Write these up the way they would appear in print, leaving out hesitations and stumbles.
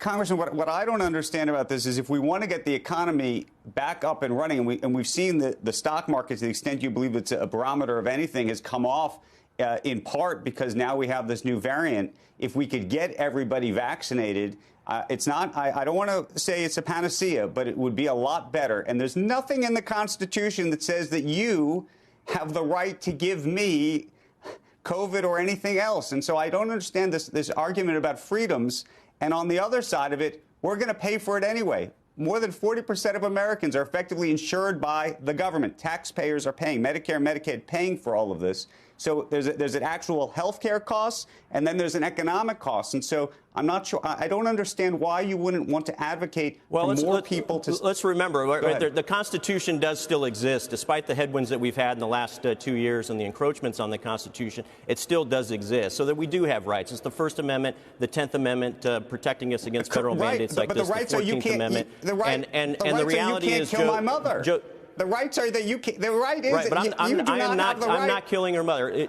Congressman, what I don't understand about this is if we want to get the economy back up and running, and we've seen the stock market, to the extent you believe it's a barometer of anything, has come off in part because now we have this new variant. If we could get everybody vaccinated, it's not, I don't want to say it's a panacea, but it would be a lot better. And there's nothing in the Constitution that says that you have the right to give me COVID or anything else. And so I don't understand this argument about freedoms. And on the other side of it, we're going to pay for it anyway. More than 40% of Americans are effectively insured by the government. Taxpayers are paying, Medicare, Medicaid paying for all of this. So there's an actual health care cost, and then there's an economic cost. And so I'm not sure. I don't understand why you wouldn't want to advocate for more people to. Let's remember, right, the Constitution does still exist, despite the headwinds that we've had in the last 2 years and the encroachments on the Constitution. It still does exist, so that we do have rights. It's the First Amendment, the 10th Amendment protecting us against federal mandates like this, the 14th Amendment, and the reality is, kill my mother. The rights are that you can't. The right is right, but you do not have the right. I'm not killing her mother.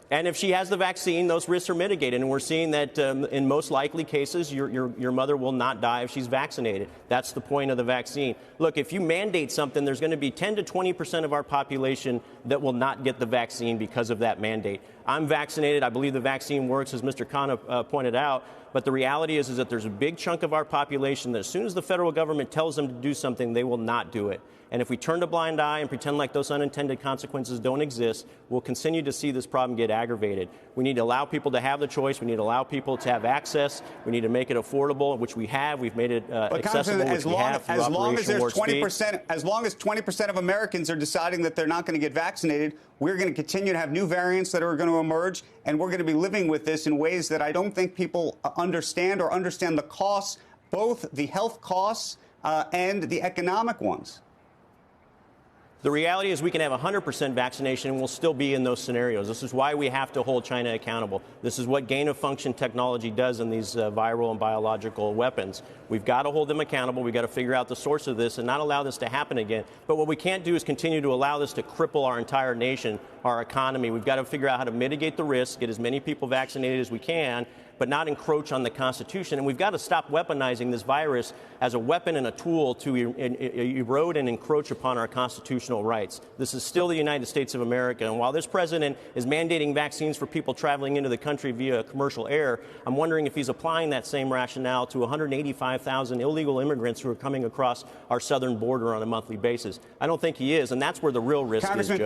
And if she has the vaccine, those risks are mitigated. And we're seeing that in most likely cases, your mother will not die if she's vaccinated. That's the point of the vaccine. Look, if you mandate something, there's going to be 10 to 20% of our population that will not get the vaccine because of that mandate. I'm vaccinated. I believe the vaccine works, as Mr. Khan pointed out. But the reality is that there's a big chunk of our population that as soon as the federal government tells them to do something, they will not do it. And if we turn a blind eye and pretend like those unintended consequences don't exist, we'll continue to see this problem get aggravated. We need to allow people to have the choice. We need to allow people to have access. We need to make it affordable, which we have. We've made it accessible, which we have through Operation Warp Speed. As long as 20% of Americans are deciding that they're not going to get vaccinated, we're going to continue to have new variants that are going to emerge, and we're going to be living with this in ways that I don't think people understand or understand the costs, both the health costs and the economic ones. The reality is we can have 100% vaccination and we'll still be in those scenarios. This is why we have to hold China accountable. This is what gain-of-function technology does in these viral and biological weapons. We've got to hold them accountable. We've got to figure out the source of this and not allow this to happen again. But what we can't do is continue to allow this to cripple our entire nation, our economy. We've got to figure out how to mitigate the risk, get as many people vaccinated as we can, but not encroach on the Constitution. And we've got to stop weaponizing this virus as a weapon and a tool to erode and encroach upon our constitutional rights. This is still the United States of America. And while this president is mandating vaccines for people traveling into the country via commercial air, I'm wondering if he's applying that same rationale to 185,000 illegal immigrants who are coming across our southern border on a monthly basis. I don't think he is, and that's where the real risk is, Joe.